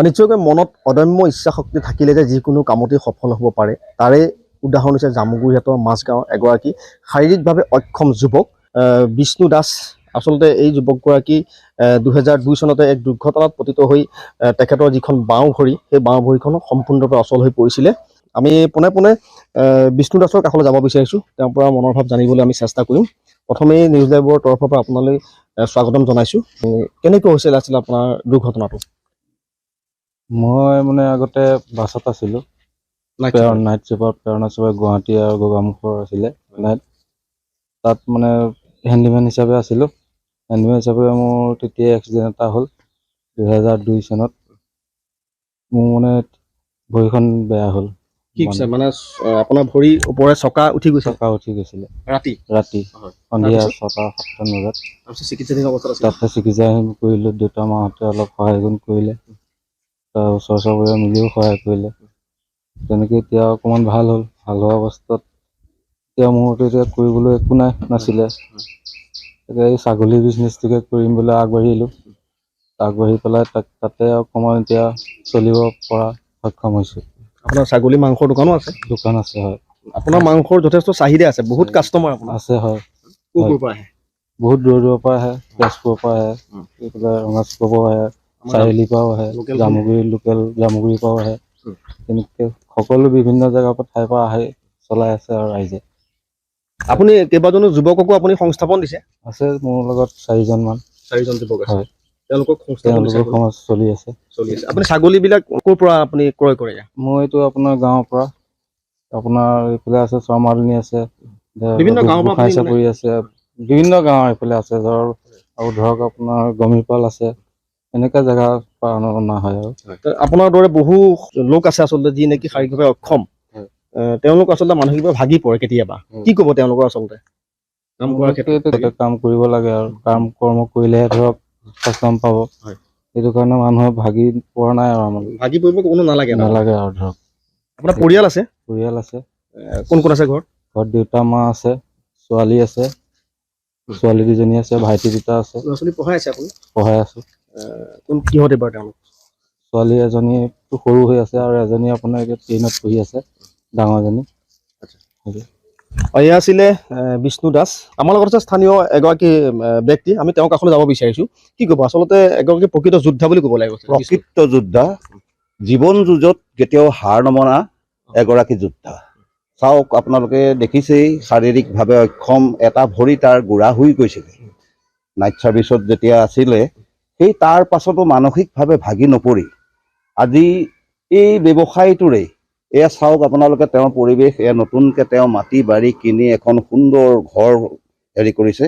নিশ্চয়কৈ মনত অদম্য ইচ্ছা শক্তি থাকিলে যে যিকোনো কামতে সফল হ'ব পাৰে তাৰে উদাহৰণ হৈছে জামুগুৰিহাটৰ মাজগাঁৱৰ এগৰাকী শাৰীৰিকভাৱে অক্ষম যুৱক বিষ্ণু দাস। আচলতে এই যুৱকগৰাকী 2002 চনতে এক দুৰ্ঘটনাত পতিত হৈ তেখেতৰ যিখন বাওঁ ভৰি সেই বাওঁ ভৰিখন সম্পূৰ্ণৰূপে অচল হৈ পৰিছিলে। আমি পোনে পোনে বিষ্ণু দাসৰ কাষলৈ যাব বিচাৰিছোঁ, তেওঁৰ পৰা মনৰ ভাৱ জানিবলৈ আমি চেষ্টা কৰিম। প্ৰথমেই নিউজ লাইভৰ তৰফৰ পৰা আপোনালৈ স্বাগতম জনাইছোঁ। কেনেকৈ হৈছিল আছিলে আপোনাৰ দুৰ্ঘটনাটো? মই মানে আগতে বাছত আছিলোঁ, নাইট চুপাৰ প্ৰেৰণা চুপাৰ গুৱাহাটী আৰু গোগামুখৰ আছিলে নাইট। তাত মানে হেণ্ডিমেন হিচাপে আছিলোঁ। হেণ্ডিমেন হিচাপে মোৰ তেতিয়া এক্সিডেণ্ট এটা হ'ল 2002 চনত। মোৰ মানে ভৰিখন বেয়া হ'ল। কি মানে আপোনাৰ ভৰি ওপৰে চকা উঠি গৈছে? চকা উঠি গৈছিলে ৰাতি সন্ধিয়া 6-7 বজাত। চিকিৎসাধীন অৱস্থাত আছিল। তাতে চিকিৎসা কৰিলোঁ, দেউতা মাহঁতে অলপ সহায় কৰিলে, ওচৰ চুবুৰীয়া মিলিও সহায় কৰিলে। তেনেকৈ এতিয়া অকণমান ভাল হ'ল। ভাল হোৱা অৱস্থাত এতিয়া মোৰতো এতিয়া কৰিবলৈ একো নাছিলে। এই ছাগলী বিজনেছটোকে কৰিম বুলি আগবাঢ়িলোঁ। আগবাঢ়ি পেলাই তাতে অকণমান এতিয়া চলিব পৰা সক্ষম হৈছোঁ। আপোনাৰ ছাগলী মাংসৰ দোকানো আছে? দোকান আছে, হয়। আপোনাৰ মাংসৰ যথেষ্ট চাহিদা আছে, বহুত কাষ্টমাৰ আপোনাৰ আছে, হয়। ক'ৰ পৰা আহে? বহুত দূৰৰ পৰা আহে, তেজপুৰৰ পৰা আহে, এইফালে ৰঙাচুকৰ পৰাও আহে, চাৰিআলিৰ পৰাও আহে, জামুগুৰি লোকেল জামুগুৰিৰ পৰাও আহে। তেনেকৈ সকলো বিভিন্ন জেগাৰ পৰা ঠাইৰ পৰা আহি চলাই আছে আৰু ৰাইজে। আপুনি কেইবাজনো যুৱককো আপুনি সংস্থাপন দিছে? আছে, মোৰ লগত 4জন যুৱক আছে। হয়, তেওঁলোকক সমাজ চলি আছে। আপুনি ছাগলীবিলাক ক'ৰ পৰা আপুনি ক্ৰয় কৰে? মই এইটো আপোনাৰ গাঁৱৰ পৰা, আপোনাৰ এইফালে আছে চৰমালিনী আছে, বিভিন্ন গাঁৱৰ পৰা গোসাঁই চাপৰি আছে, বিভিন্ন গাঁৱৰ এইফালে আছে আৰু ধৰক আপোনাৰ গমিপাল আছে। এনেকুৱা জেগাৰ পৰা অনা হয়। আৰু আপোনাৰ দৰে বহু লোক আছে আচলতে যি নেকি শাৰীৰিকভাৱে অক্ষম। তেওঁলোক আচলতে মানসিকভাৱে ভাগি পৰে কেতিয়াবা। কি ক'ব তেওঁলোকৰ আচলতে কাম কৰাৰ ক্ষেত্ৰত? কাম কৰিব লাগে আৰু কৰ্ম কৰিলেহে ধৰক সকাম পাব। সেইটো কাৰণে মানুহে ভাগি পৰা নাই আৰু আমাৰ ভাগি পৰিব কোনো নালাগে আৰু ধৰক। আপোনাৰ পৰিয়াল আছে? পৰিয়াল আছে। কোন কোন আছে ঘৰত? ঘৰত দেউতা মা আছে, ছোৱালী আছে, ছোৱালী 2জনী আছে, ভাইটি 2টা আছে। ল'ৰা ছোৱালী পঢ়াই আছে আপুনি? পঢ়াই আছোঁ। কিহত এইবাৰ তেওঁলোক? ছোৱালী এজনীটো সৰু হৈ আছে আৰু এজনী আপোনাৰ এতিয়া 10ত পঢ়ি আছে, ডাঙৰজনী। এয়া আছিলে বিষ্ণু দাস। আমাৰ লগত আছে স্থানীয় এগৰাকী ব্যক্তি। আমি তেওঁৰ কাষলৈ যাব বিচাৰিছোঁ। কি ক'ব আচলতে এগৰাকী প্ৰকৃত যোদ্ধা বুলি ক'ব লাগিব? প্ৰকৃত যোদ্ধা, জীৱন যুঁজত কেতিয়াও হাৰ নমনা এগৰাকী যোদ্ধা। চাওক, আপোনালোকে দেখিছেই শাৰীৰিকভাৱে অক্ষম, এটা ভৰি তাৰ গুড়া হৈ গৈছিলে নাইট ছাৰ্ভিচত যেতিয়া আছিলে। সেই তাৰ পাছতো মানসিকভাৱে ভাগি নপৰি আজি এই ব্যৱসায়টোৰে, এয়া চাওক আপোনালোকে তেওঁৰ পৰিৱেশ, এয়া নতুনকৈ তেওঁ মাটি বাৰী কিনি এখন সুন্দৰ ঘৰ কৰিছে,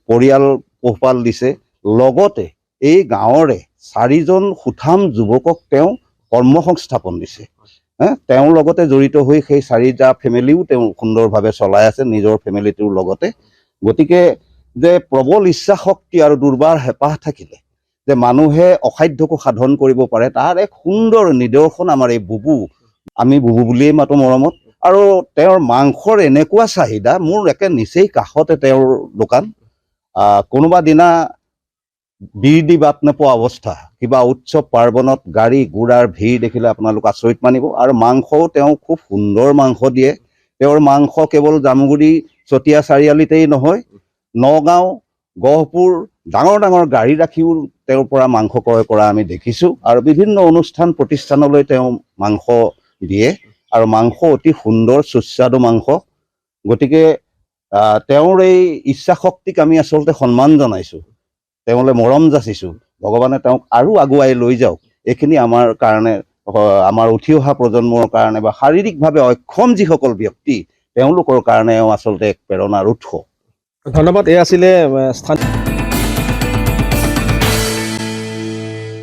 পৰিয়াল পোহপাল দিছে। লগতে এই গাঁৱৰে 4জন সুঠাম যুৱকক তেওঁ কৰ্মসংস্থাপন দিছে। তেওঁৰ লগতে জড়িত হৈ সেই 4টা ফেমিলিও তেওঁ সুন্দৰভাৱে চলাই আছে, নিজৰ ফেমিলিটোৰ লগতে। গতিকে যে প্ৰবল ইচ্ছা শক্তি আৰু দুৰ্বাৰ হেঁপাহ থাকিলে যে মানুহে অসাধ্যকো সাধন কৰিব পাৰে, তাৰ এক সুন্দৰ নিদৰ্শন আমাৰ এই বুবু। আমি বুবু বুলিয়েই মাতো মৰমত। আৰু তেওঁৰ মাংসৰ এনেকুৱা চাহিদা, মোৰ একে নিচেই কাষতে তেওঁৰ দোকান। কোনোবা দিনা বীৰ দি বাট নোপোৱা অৱস্থা, কিবা উৎসৱ পাৰ্বণত গাড়ী ঘোঁৰাৰ ভিৰ দেখিলে আপোনালোক আচৰিত মানিব। আৰু মাংসও তেওঁ খুব সুন্দৰ মাংস দিয়ে। তেওঁৰ মাংস কেৱল জামুগুৰি চতিয়া চাৰিআলিতেই নহয়, নগাঁও, গহপুৰ ডাঙৰ ডাঙৰ গাড়ী ৰাখিও তেওঁৰ পৰা মাংস ক্ৰয় কৰা আমি দেখিছোঁ। আৰু বিভিন্ন অনুষ্ঠান প্ৰতিষ্ঠানলৈ তেওঁ মাংস দিয়ে, আৰু মাংস অতি সুন্দৰ সুস্বাদু মাংস। গতিকে তেওঁৰ এই ইচ্ছা শক্তিক আমি আচলতে সন্মান জনাইছোঁ, তেওঁলৈ মৰম যাচিছোঁ। ভগৱানে তেওঁক আৰু আগুৱাই লৈ যাওক। এইখিনি আমাৰ কাৰণে, আমাৰ উঠি অহা প্ৰজন্মৰ কাৰণে বা শাৰীৰিকভাৱে অক্ষম যিসকল ব্যক্তি তেওঁলোকৰ কাৰণেও আচলতে এক প্ৰেৰণাৰ উৎস। ধন্যবাদ। এয়া আছিলে স্থানীয়